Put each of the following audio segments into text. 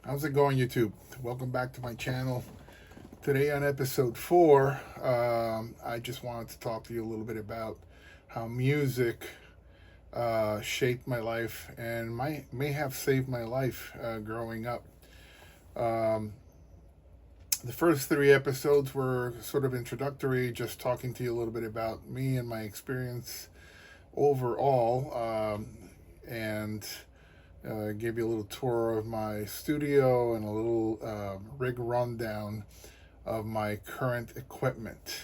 How's it going, YouTube? Welcome back to my channel. Today on episode 4, I just wanted to talk to you a little bit about how music shaped my life and may have saved my life growing up. Um, the first 3 episodes were sort of introductory, just talking to you a little bit about me and my experience overall, and gave you a little tour of my studio and a little rig rundown of my current equipment.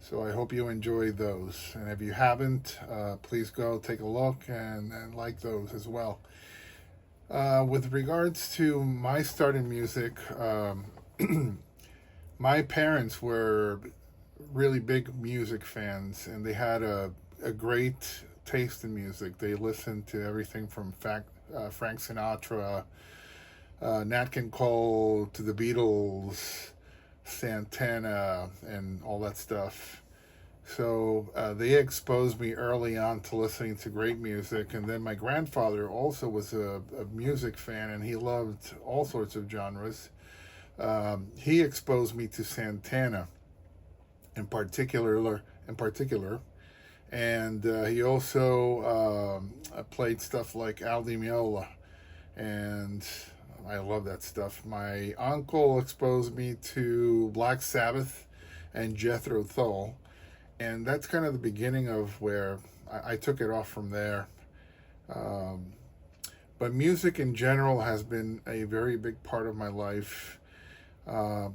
So I hope you enjoy those. And if you haven't, please go take a look and like those as well. With regards to my start in music, my parents were really big music fans, and they had a great taste in music. They listened to everything from Frank Sinatra, Nat King Cole, to the Beatles, Santana, and all that stuff. So they exposed me early on to listening to great music. And then my grandfather also was a music fan, and he loved all sorts of genres. He exposed me to Santana in particular, and he also played stuff like Al Di Meola, and I love that stuff. My uncle exposed me to Black Sabbath and Jethro Tull, and that's kind of the beginning of where I took it off from there. Um, but music in general has been a very big part of my life. Uh,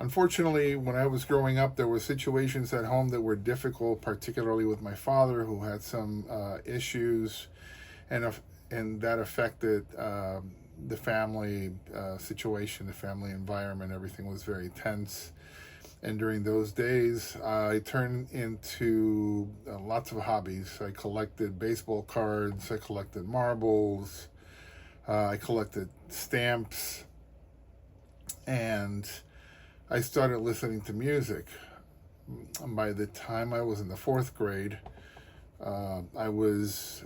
Unfortunately, when I was growing up, there were situations at home that were difficult, particularly with my father, who had some issues, and and that affected the family situation, the family environment. Everything was very tense. And during those days, I turned into lots of hobbies. I collected baseball cards, I collected marbles, I collected stamps, and I started listening to music. By the time I was in the 4th grade, I was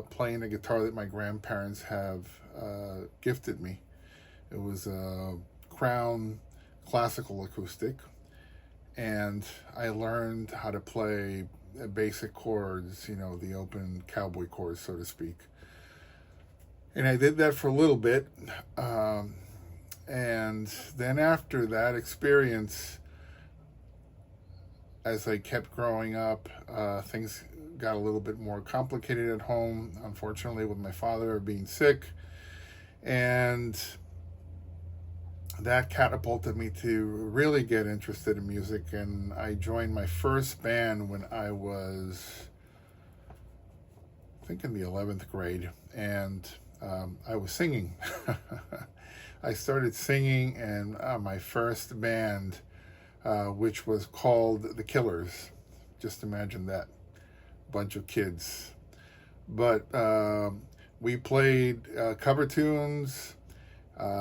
playing a guitar that my grandparents have gifted me. It was a Crown classical acoustic, and I learned how to play basic chords, the open cowboy chords, so to speak. And I did that for a little bit. And then after that experience, as I kept growing up, things got a little bit more complicated at home, unfortunately, with my father being sick. And that catapulted me to really get interested in music. And I joined my first band when I was, I think, in the 11th grade. And I was singing. I started singing in my first band, which was called The Killers. Just imagine that. Bunch of kids. But we played cover tunes,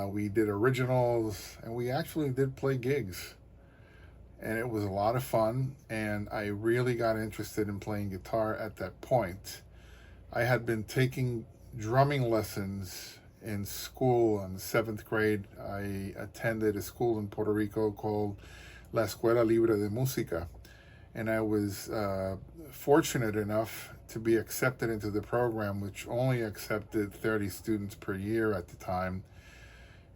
we did originals, and we actually did play gigs. And it was a lot of fun, and I really got interested in playing guitar at that point. I had been taking drumming lessons in school in the 7th grade. I attended a school in Puerto Rico called La Escuela Libre de Música, and I was fortunate enough to be accepted into the program, which only accepted 30 students per year at the time.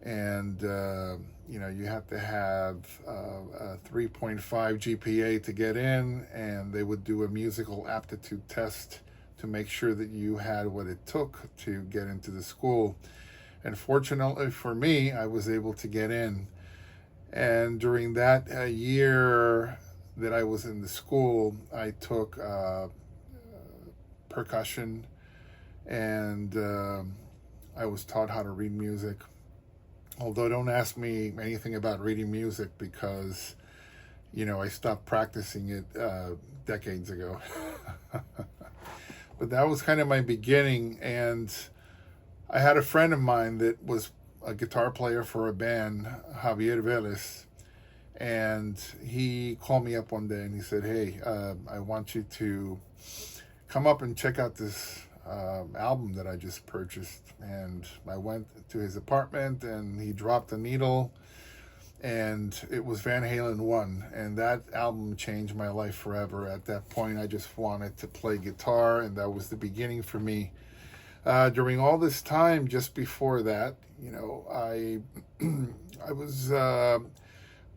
And you have to have a 3.5 GPA to get in, and they would do a musical aptitude test to make sure that you had what it took to get into the school. And fortunately for me, I was able to get in. And during that year that I was in the school, I took percussion, and I was taught how to read music. Although don't ask me anything about reading music, because I stopped practicing it decades ago. But that was kind of my beginning, and I had a friend of mine that was a guitar player for a band, Javier Vélez, and he called me up one day and he said, "Hey, I want you to come up and check out this album that I just purchased, and I went to his apartment and he dropped a needle, and it was Van Halen 1, and that album changed my life forever. At that point, I just wanted to play guitar, and that was the beginning for me. During all this time, just before that, I I was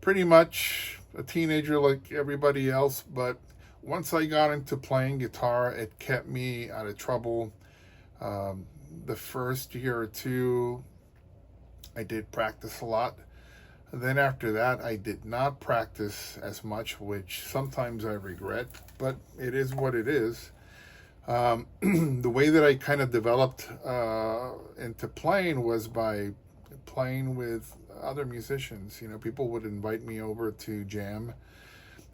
pretty much a teenager like everybody else, but once I got into playing guitar, it kept me out of trouble. The first year or two, I did practice a lot. Then after that, I did not practice as much, which sometimes I regret, but it is what it is. The way that I kind of developed into playing was by playing with other musicians. People would invite me over to jam,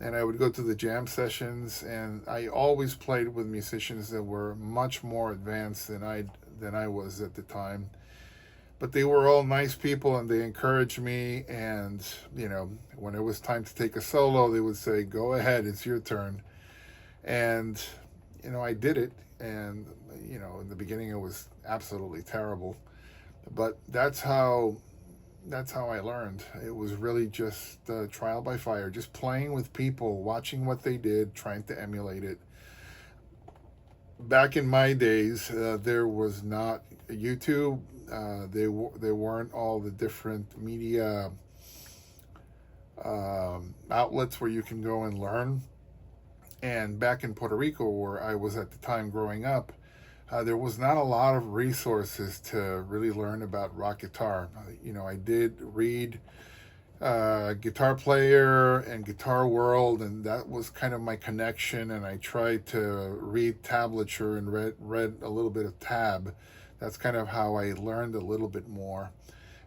and I would go to the jam sessions, and I always played with musicians that were much more advanced than I was at the time. But they were all nice people, and they encouraged me, and when it was time to take a solo, they would say, "Go ahead, it's your turn." And I did it, and in the beginning it was absolutely terrible, but that's how I learned. It was really just trial by fire, just playing with people, watching what they did, trying to emulate it. Back in my days, there was not YouTube. There weren't all the different media outlets where you can go and learn. And back in Puerto Rico, where I was at the time growing up, there was not a lot of resources to really learn about rock guitar. I did read Guitar Player and Guitar World, and that was kind of my connection. And I tried to read tablature and read a little bit of tab. That's kind of how I learned a little bit more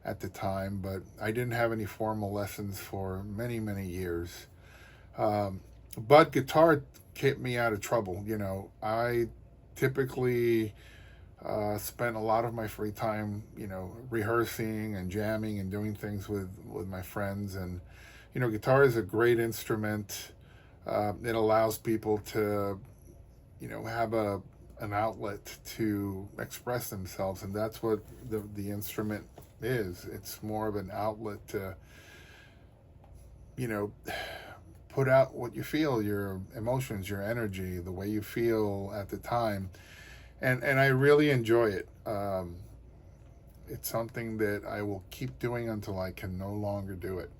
at the time, but I didn't have any formal lessons for many, many years. But guitar kept me out of trouble. I typically spent a lot of my free time, rehearsing and jamming and doing things with my friends. And, guitar is a great instrument. It allows people to, have an outlet to express themselves. And that's what the instrument is. It's more of an outlet to, put out what you feel, your emotions, your energy, the way you feel at the time. And I really enjoy it. It's something that I will keep doing until I can no longer do it.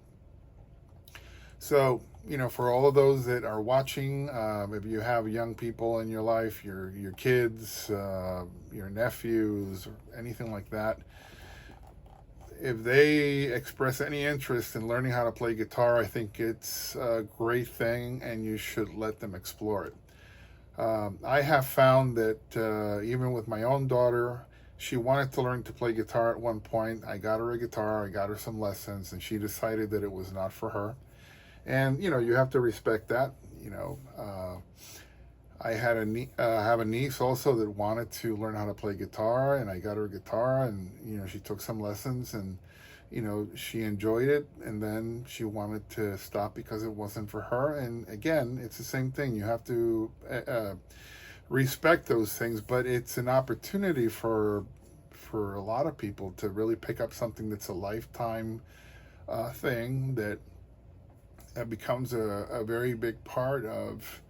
So, for all of those that are watching, if you have young people in your life, your kids, your nephews, or anything like that, if they express any interest in learning how to play guitar, I think it's a great thing, and you should let them explore it. I have found that even with my own daughter, she wanted to learn to play guitar at one point. I got her a guitar, I got her some lessons, and she decided that it was not for her. And, you have to respect that. I had have a niece also that wanted to learn how to play guitar, and I got her a guitar, and she took some lessons, and she enjoyed it, and then she wanted to stop because it wasn't for her. And again, it's the same thing. You have to respect those things, but it's an opportunity for a lot of people to really pick up something that's a lifetime thing that becomes a very big part of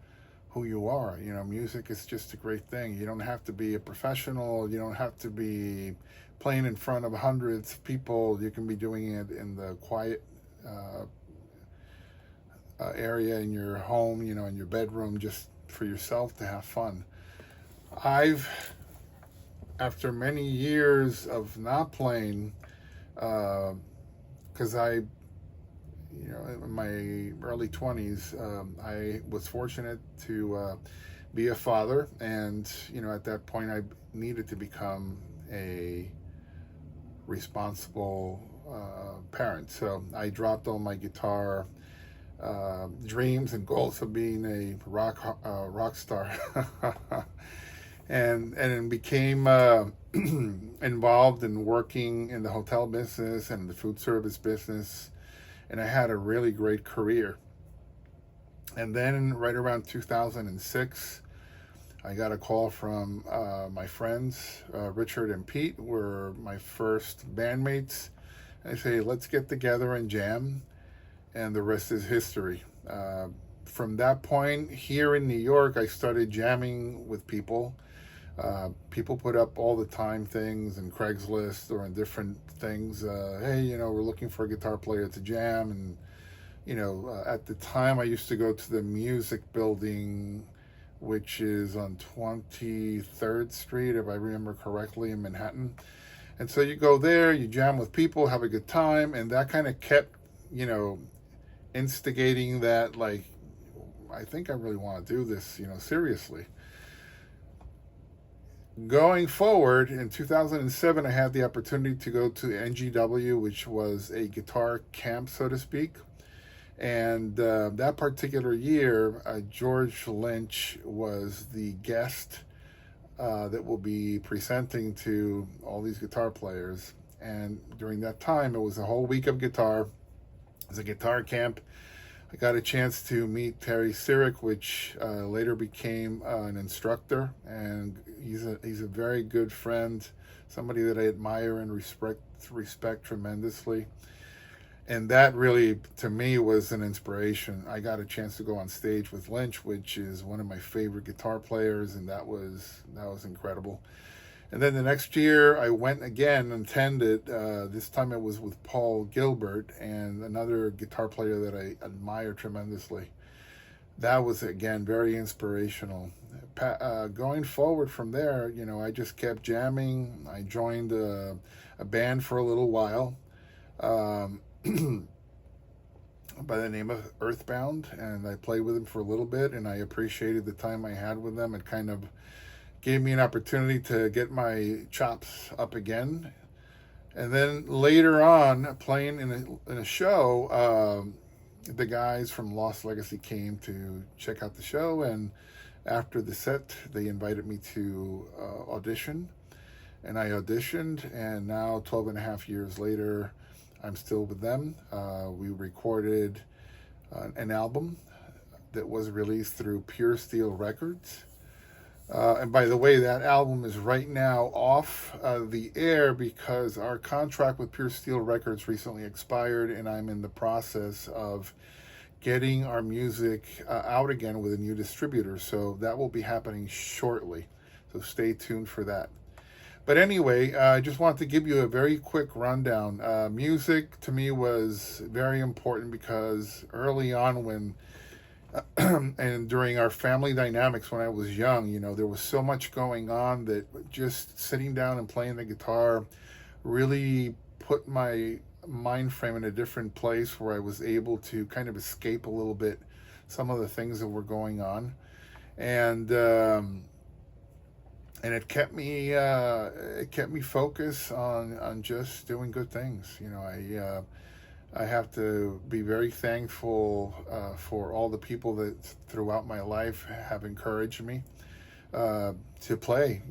who you are. Music is just a great thing. You don't have to be a professional. You don't have to be playing in front of hundreds of people. You can be doing it in the quiet area in your home, in your bedroom, just for yourself to have fun. After many years of not playing, because in my early 20s, I was fortunate to be a father, and at that point I needed to become a responsible parent. So I dropped all my guitar dreams and goals of being a rock star, and became involved in working in the hotel business and the food service business. And I had a really great career. And then right around 2006, I got a call from my friends, Richard and Pete, were my first bandmates. I say, let's get together and jam, and the rest is history. From that point, here in New York, I started jamming with people. People put up all the time things in Craigslist or in different things. Hey, we're looking for a guitar player to jam. And, at the time I used to go to the music building, which is on 23rd Street, if I remember correctly, in Manhattan. And so you go there, you jam with people, have a good time. And that kind of kept, instigating that, like, I think I really want to do this, seriously. Going forward, in 2007, I had the opportunity to go to NGW, which was a guitar camp, so to speak. And that particular year, George Lynch was the guest that will be presenting to all these guitar players. And during that time, it was a whole week of guitar. It was a guitar camp. I got a chance to meet Terry Sirik, which later became an instructor, and he's a very good friend, somebody that I admire and respect tremendously. And that really, to me, was an inspiration. I got a chance to go on stage with Lynch, which is one of my favorite guitar players, and that was incredible. And then the next year, I went again and attended. This time it was with Paul Gilbert and another guitar player that I admire tremendously. That was, again, very inspirational. Going forward from there, I just kept jamming. I joined a band for a little while by the name of Earthbound, and I played with them for a little bit, and I appreciated the time I had with them. It kind of gave me an opportunity to get my chops up again. And then later on, playing in a show, the guys from Lost Legacy came to check out the show, and after the set, they invited me to audition. And I auditioned, and now 12 and a half years later, I'm still with them. We recorded an album that was released through Pure Steel Records. And by the way, that album is right now off the air because our contract with Pure Steel Records recently expired, and I'm in the process of getting our music out again with a new distributor. So that will be happening shortly. So stay tuned for that. But anyway, I just wanted to give you a very quick rundown. Music to me was very important because early on when and during our family dynamics when I was young, there was so much going on that just sitting down and playing the guitar really put my mind frame in a different place where I was able to kind of escape a little bit some of the things that were going on. And it kept me focused on just doing good things. I have to be very thankful for all the people that throughout my life have encouraged me to play.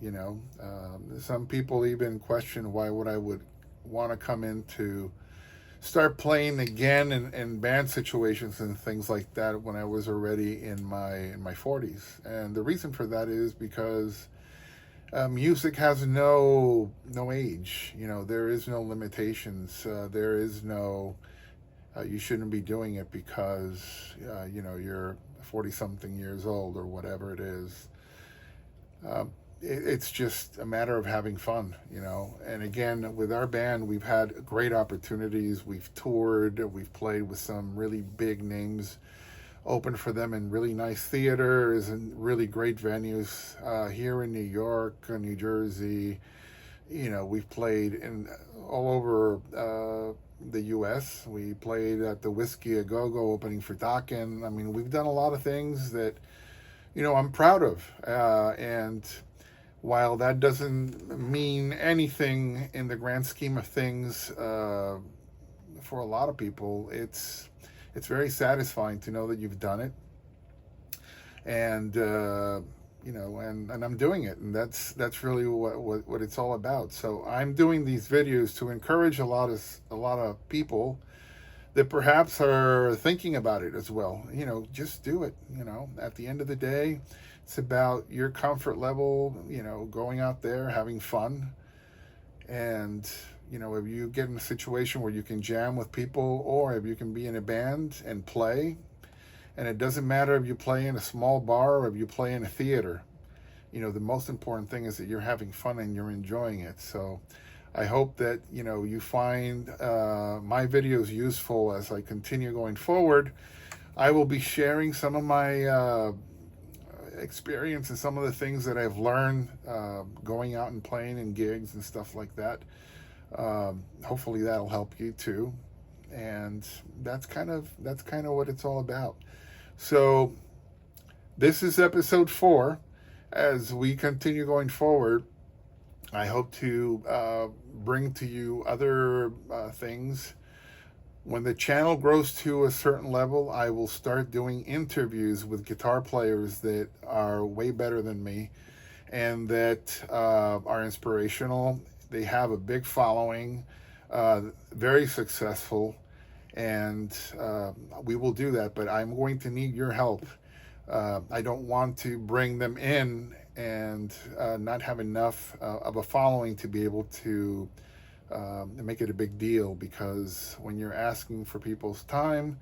Some people even question why would I would want to come in to start playing again in band situations and things like that when I was already in my 40s. And the reason for that is because music has no age. There is no limitations. There is no you shouldn't be doing it because you're 40-something years old or whatever it is. It's just a matter of having fun, And again, with our band, we've had great opportunities. We've toured. We've played with some really big names, opened for them in really nice theaters and really great venues here in New York, New Jersey. We've played in all over the U.S. We played at the Whiskey A Go-Go opening for Dokken. I mean, we've done a lot of things that, I'm proud of. And while that doesn't mean anything in the grand scheme of things for a lot of people, it's very satisfying to know that you've done it. And and I'm doing it, and that's really what it's all about. So I'm doing these videos to encourage a lot of people that perhaps are thinking about it as well. Just do it. At the end of the day, It's about your comfort level, going out there, having fun. And, if you get in a situation where you can jam with people, or if you can be in a band and play, and it doesn't matter if you play in a small bar or if you play in a theater, the most important thing is that you're having fun and you're enjoying it. So I hope that, you find my videos useful as I continue going forward. I will be sharing some of my experience and some of the things that I've learned going out and playing in gigs and stuff like that. Hopefully that'll help you too. And that's kind of what it's all about. So this is episode 4. As we continue going forward, I hope to bring to you other things. When the channel grows to a certain level, I will start doing interviews with guitar players that are way better than me and that are inspirational. They have a big following, very successful, and we will do that, but I'm going to need your help. I don't want to bring them in and not have enough of a following to be able to make it a big deal, because when you're asking for people's time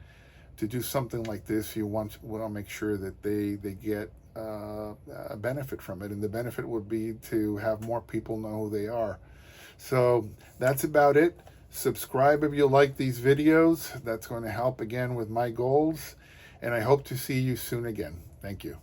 to do something like this, you want to make sure that they get a benefit from it, and the benefit would be to have more people know who they are. So that's about it. Subscribe if you like these videos. That's going to help again with my goals, and I hope to see you soon again. Thank you.